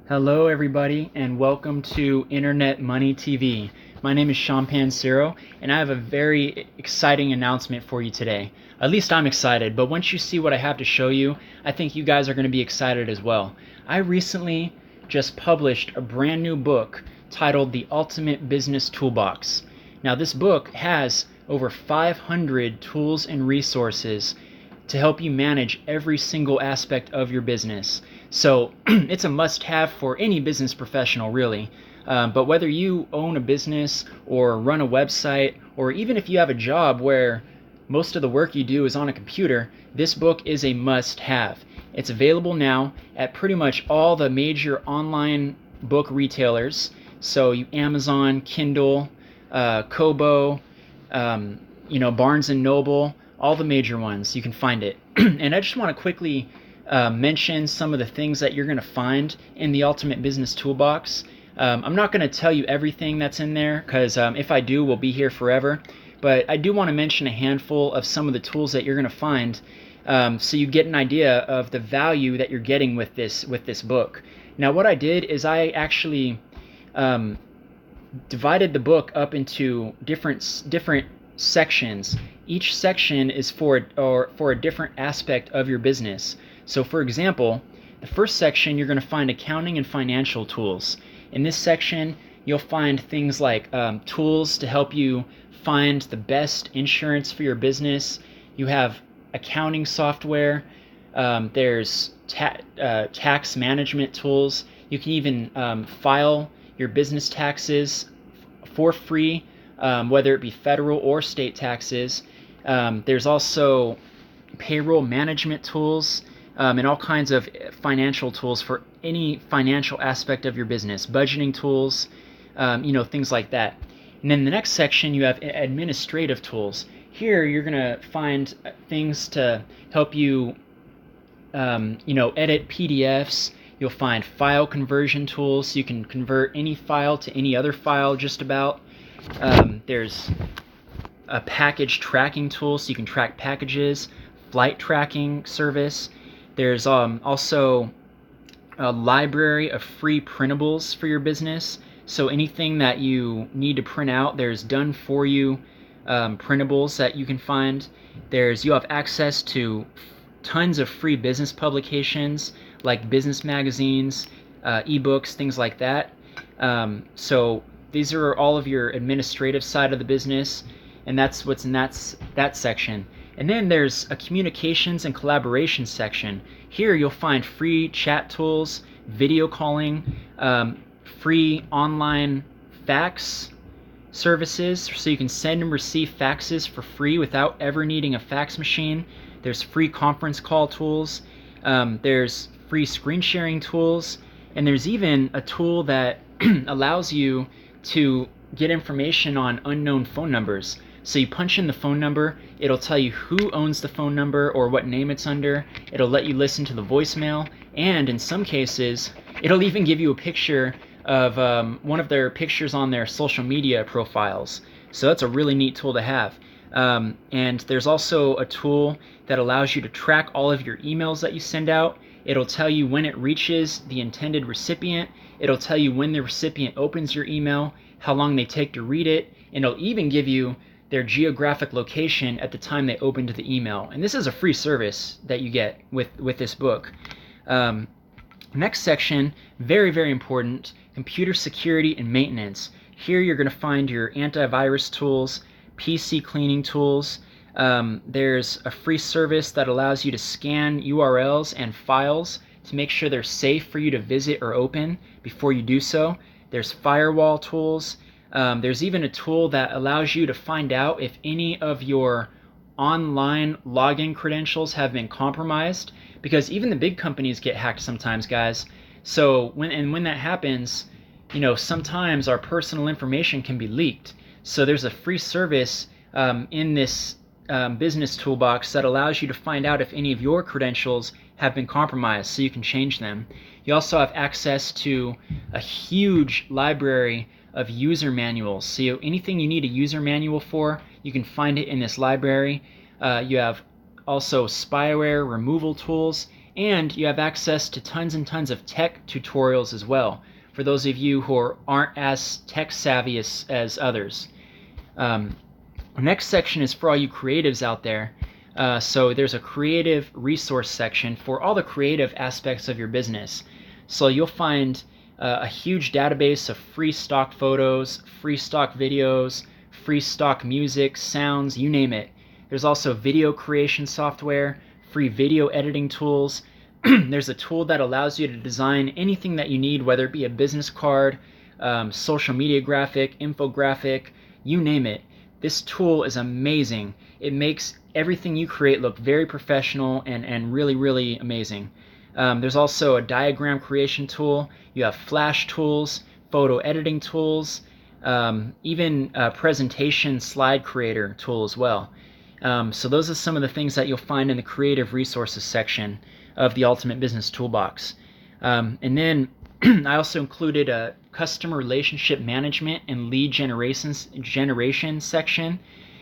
Hello everybody and welcome to Internet Money TV. My name is Sean Pansero and I have a very exciting announcement for you today. At least I'm excited, but once you see what I have to show you, I think you guys are going to be excited as well. I recently just published a brand new book titled The Ultimate Business Toolbox. Now this book has over 500 tools and resources to help you manage every single aspect of your business. So it's a must-have for any business professional, really. But whether you own a business or run a website, or even if you have a job where most of the work you do is on a computer, this book is a must-have. It's available now at pretty much all the major online book retailers. So Amazon, Kindle, Kobo, Barnes & Noble, all the major ones, you can find it. And I just want to quickly mention some of the things that you're going to find in the Ultimate Business Toolbox. I'm not going to tell you everything that's in there because if I do, we'll be here forever. But I do want to mention a handful of some of the tools that you're going to find so you get an idea of the value that you're getting with this book. Now what I did is I actually divided the book up into different sections. Each section is for a different aspect of your business. So for example, the first section you're going to find accounting and financial tools. In this section you'll find things like tools to help you find the best insurance for your business. You have accounting software, there's tax management tools. You can even file your business taxes for free, whether it be federal or state taxes. There's also payroll management tools and all kinds of financial tools for any financial aspect of your business, budgeting tools, things like that. And then the next section you have administrative tools. Here you're going to find things to help you edit PDFs. You'll find file conversion tools so you can convert any file to any other file just about. There's a package tracking tool so you can track packages, flight tracking service. There's also a library of free printables for your business. So anything that you need to print out, there's done for you printables that you can find. You have access to tons of free business publications like business magazines, ebooks, things like that. So these are all of your administrative side of the business, and that's what's in that section. And then there's a communications and collaboration section. Here you'll find free chat tools, video calling, free online fax services so you can send and receive faxes for free without ever needing a fax machine. There's free conference call tools. There's free screen sharing tools, and there's even a tool that allows you to get information on unknown phone numbers. So you punch in the phone number, it'll tell you who owns the phone number or what name it's under. It'll let you listen to the voicemail, and in some cases it'll even give you a picture of one of their pictures on their social media profiles. So that's a really neat tool to have. And there's also a tool that allows you to track all of your emails that you send out. It'll tell you when it reaches the intended recipient. It'll tell you when the recipient opens your email, how long they take to read it, and it'll even give you their geographic location at the time they opened the email. And this is a free service that you get with this book. Next section, very, very important, computer security and maintenance. Here you're going to find your antivirus tools, PC cleaning tools. There's a free service that allows you to scan URLs and files to make sure they're safe for you to visit or open before you do so. There's firewall tools. There's even a tool that allows you to find out if any of your online login credentials have been compromised, because even the big companies get hacked sometimes, guys. So when that happens, sometimes our personal information can be leaked. So there's a free service in this business toolbox that allows you to find out if any of your credentials have been compromised so you can change them. You also have access to a huge library of user manuals. So anything you need a user manual for, you can find it in this library. You have also spyware removal tools And you have access to tons and tons of tech tutorials as well, for those of you who aren't as tech savvy as others. The next section is for all you creatives out there. So there's a creative resource section for all the creative aspects of your business. So you'll find a huge database of free stock photos, free stock videos, free stock music, sounds, you name it. There's also video creation software, free video editing tools. There's a tool that allows you to design anything that you need, whether it be a business card, social media graphic, infographic, you name it. This tool is amazing. It makes everything you create look very professional and really, really amazing. There's also a diagram creation tool. You have flash tools, photo editing tools, even a presentation slide creator tool as well. So those are some of the things that you'll find in the creative resources section of the Ultimate Business Toolbox. And then I also included a customer relationship management and lead generation section.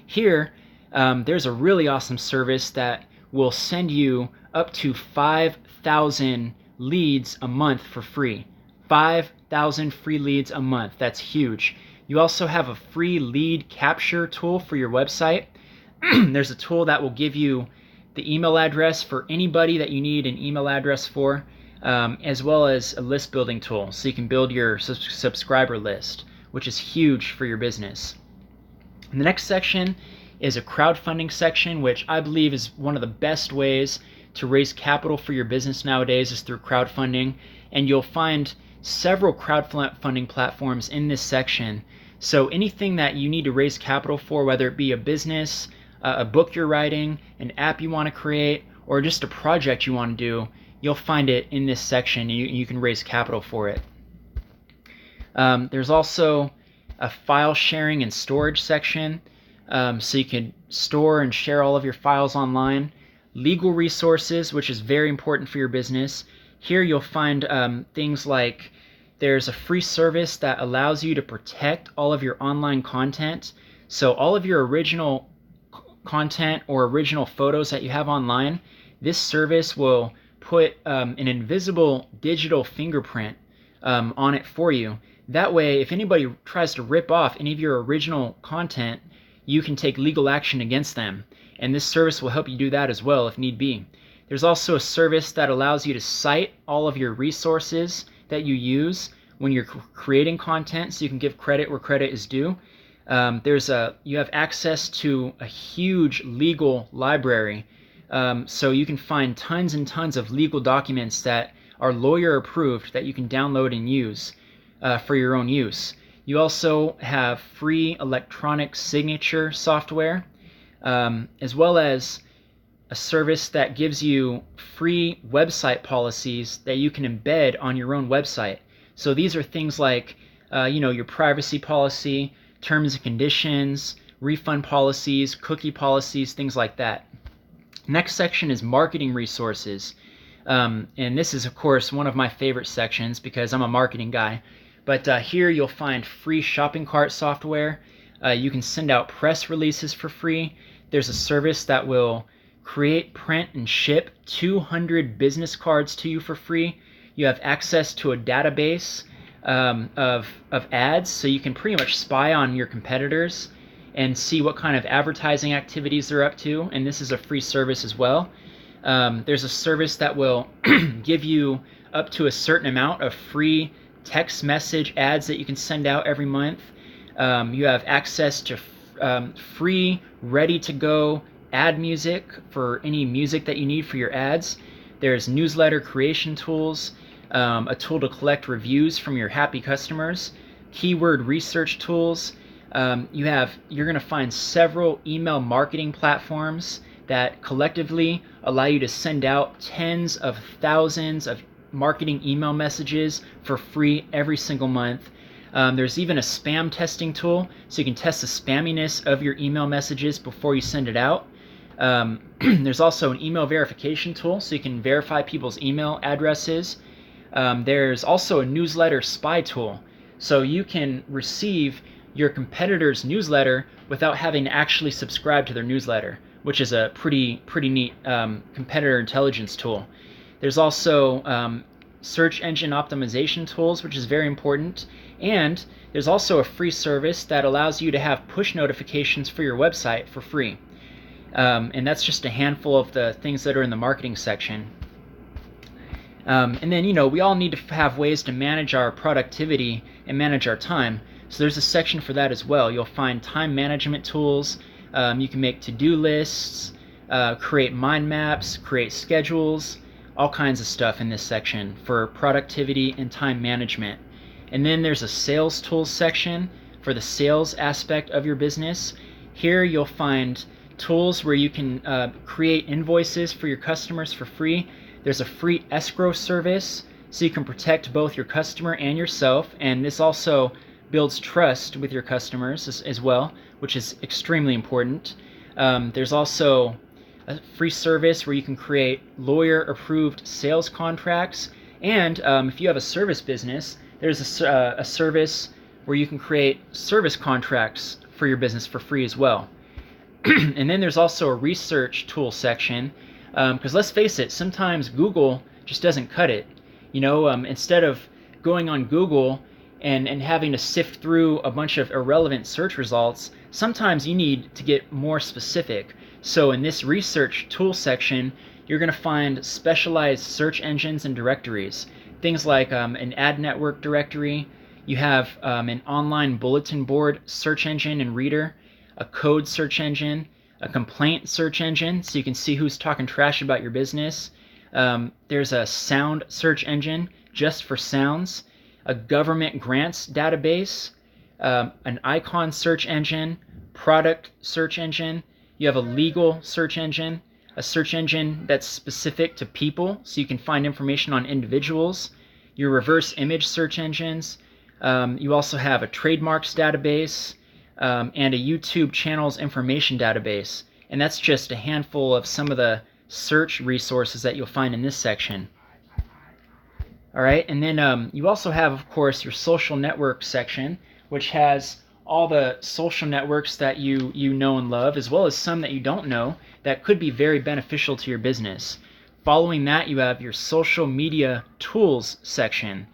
Here, there's a really awesome service that will send you up to 5,000 leads a month for free. 5,000 free leads a month. That's huge. You also have a free lead capture tool for your website. There's a tool that will give you the email address for anybody that you need an email address for, as well as a list building tool, so you can build your subscriber list, which is huge for your business. And the next section is a crowdfunding section, which I believe is one of the best ways to raise capital for your business nowadays is through crowdfunding. And you'll find several crowdfunding platforms in this section. So anything that you need to raise capital for, whether it be a business, a book you're writing, an app you want to create, or just a project you want to do, you'll find it in this section. You can raise capital for it. There's also a file sharing and storage section, so you can store and share all of your files online. Legal resources, which is very important for your business. Here you'll find things like there's a free service that allows you to protect all of your online content. So all of your original content or original photos that you have online, this service will put an invisible digital fingerprint on it for you. That way, if anybody tries to rip off any of your original content, you can take legal action against them. And this service will help you do that as well if need be. There's also a service that allows you to cite all of your resources that you use when you're creating content, so you can give credit where credit is due. You have access to a huge legal library, so you can find tons and tons of legal documents that are lawyer approved that you can download and use for your own use. You also have free electronic signature software, as well as a service that gives you free website policies that you can embed on your own website. So these are things like your privacy policy, terms and conditions, refund policies, cookie policies, things like that. Next section is marketing resources. And this is, of course, one of my favorite sections because I'm a marketing guy. But here you'll find free shopping cart software. You can send out press releases for free. There's a service that will create, print, and ship 200 business cards to you for free. You have access to a database of ads, so you can pretty much spy on your competitors and see what kind of advertising activities they're up to, and this is a free service as well. There's a service that will give you up to a certain amount of free text message ads that you can send out every month. You have access to free, ready-to-go ad music for any music that you need for your ads. There's newsletter creation tools, a tool to collect reviews from your happy customers, keyword research tools. You're going to find several email marketing platforms that collectively allow you to send out tens of thousands of marketing email messages for free every single month. There's even a spam testing tool, so you can test the spamminess of your email messages before you send it out. There's also an email verification tool, so you can verify people's email addresses. There's also a newsletter spy tool, so you can receive your competitor's newsletter without having to actually subscribe to their newsletter, which is a pretty neat competitor intelligence tool. There's also search engine optimization tools, which is very important. And there's also a free service that allows you to have push notifications for your website for free. And that's just a handful of the things that are in the marketing section. And then, we all need to have ways to manage our productivity and manage our time. So there's a section for that as well. You'll find time management tools. You can make to-do lists, create mind maps, create schedules, all kinds of stuff in this section for productivity and time management. And then there's a sales tools section for the sales aspect of your business. Here you'll find tools where you can create invoices for your customers for free. There's a free escrow service, so you can protect both your customer and yourself, and this also builds trust with your customers as well, which is extremely important. There's also a free service where you can create lawyer-approved sales contracts, and if you have a service business, there's a service where you can create service contracts for your business for free as well. And then there's also a research tool section, because let's face it, sometimes Google just doesn't cut it. Instead of going on Google and having to sift through a bunch of irrelevant search results, sometimes you need to get more specific. So in this research tool section, you're going to find specialized search engines and directories. Things like an ad network directory. You have an online bulletin board search engine and reader, a code search engine, a complaint search engine, so you can see who's talking trash about your business. There's a sound search engine just for sounds, a government grants database, an icon search engine, product search engine. You have a legal search engine, a search engine that's specific to people, so you can find information on individuals, your reverse image search engines. You also have a trademarks database, and a YouTube channels information database. And that's just a handful of some of the search resources that you'll find in this section. All right, and then you also have, of course, your social network section, which has all the social networks that you know and love, as well as some that you don't know that could be very beneficial to your business. Following that, you have your social media tools section.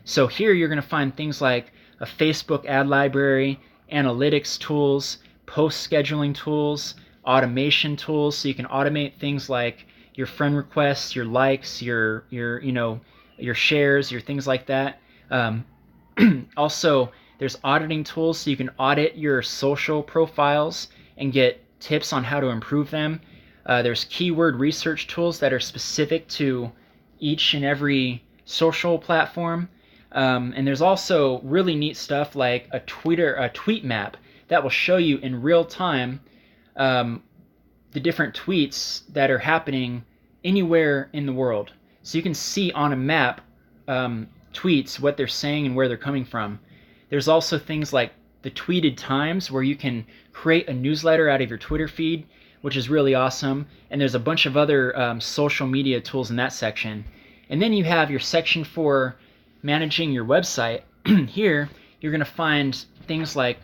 So here you're going to find things like a Facebook ad library, analytics tools, post scheduling tools, automation tools, so you can automate things like your friend requests, your likes, your shares, your things like that. Also, there's auditing tools, so you can audit your social profiles and get tips on how to improve them. There's keyword research tools that are specific to each and every social platform. And there's also really neat stuff like a tweet map that will show you in real time the different tweets that are happening anywhere in the world. So you can see on a map tweets, what they're saying and where they're coming from. There's also things like the tweeted times, where you can create a newsletter out of your Twitter feed, which is really awesome. And there's a bunch of other social media tools in that section. And then you have your section for managing your website. Here you're going to find things like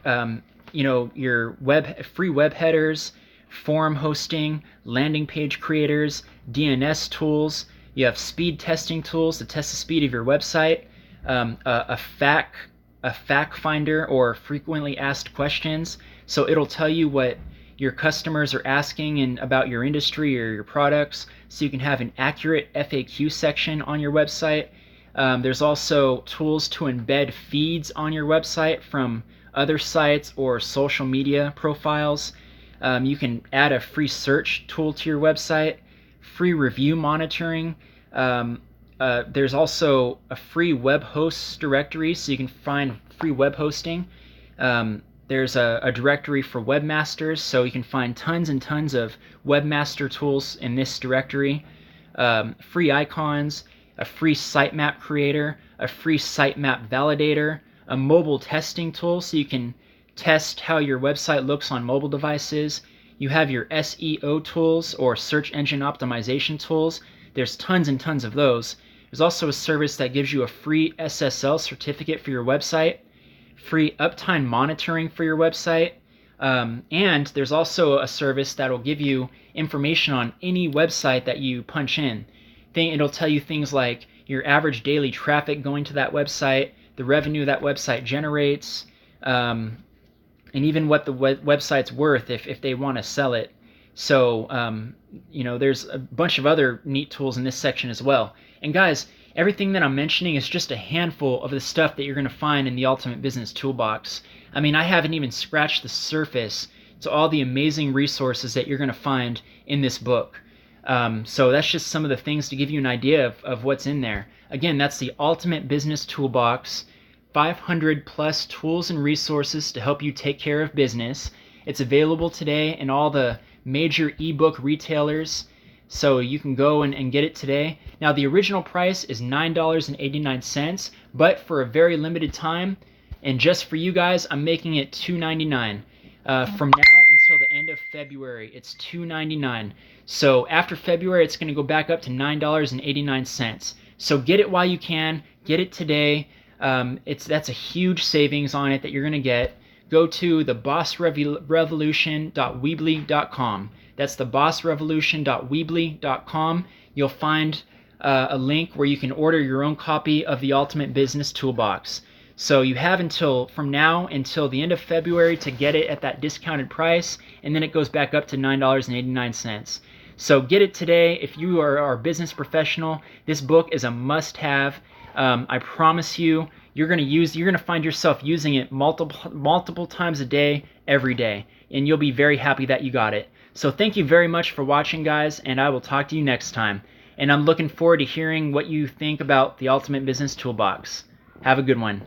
your free web headers, forum hosting, landing page creators, DNS tools. You have speed testing tools to test the speed of your website, a fact finder, or frequently asked questions, so it'll tell you what your customers are asking about your industry or your products, so you can have an accurate FAQ section on your website. There's also tools to embed feeds on your website from other sites or social media profiles. You can add a free search tool to your website, free review monitoring. There's also a free web hosts directory, so you can find free web hosting. There's a directory for webmasters, so you can find tons and tons of webmaster tools in this directory. Free icons, a free sitemap creator, a free sitemap validator, a mobile testing tool so you can test how your website looks on mobile devices. You have your SEO tools, or search engine optimization tools. There's tons and tons of those. There's also a service that gives you a free SSL certificate for your website, free uptime monitoring for your website, and there's also a service that will give you information on any website that you punch in. It'll tell you things like your average daily traffic going to that website, the revenue that website generates, and even what the website's worth if they want to sell it. So, there's a bunch of other neat tools in this section as well. And guys, everything that I'm mentioning is just a handful of the stuff that you're going to find in the Ultimate Business Toolbox. I mean, I haven't even scratched the surface to all the amazing resources that you're going to find in this book. So that's just some of the things to give you an idea of what's in there. Again, that's the Ultimate Business Toolbox, 500 plus tools and resources to help you take care of business. It's available today in all the major ebook retailers, so you can go and get it today. Now, the original price is $9.89, but for a very limited time, and just for you guys, I'm making it $2.99. From now until the end of February, it's $2.99. So after February, it's going to go back up to $9.89. So get it while you can. Get it today. That's a huge savings on it that you're going to get. Go to thebossrevolution.weebly.com. That's thebossrevolution.weebly.com. You'll find a link where you can order your own copy of the Ultimate Business Toolbox. So you have from now until the end of February to get it at that discounted price, and then it goes back up to $9.89. So get it today. If you are a business professional, this book is a must-have. I promise you, you're going to find yourself using it multiple times a day, every day, and you'll be very happy that you got it. So thank you very much for watching, guys, and I will talk to you next time. And I'm looking forward to hearing what you think about the Ultimate Business Toolbox. Have a good one.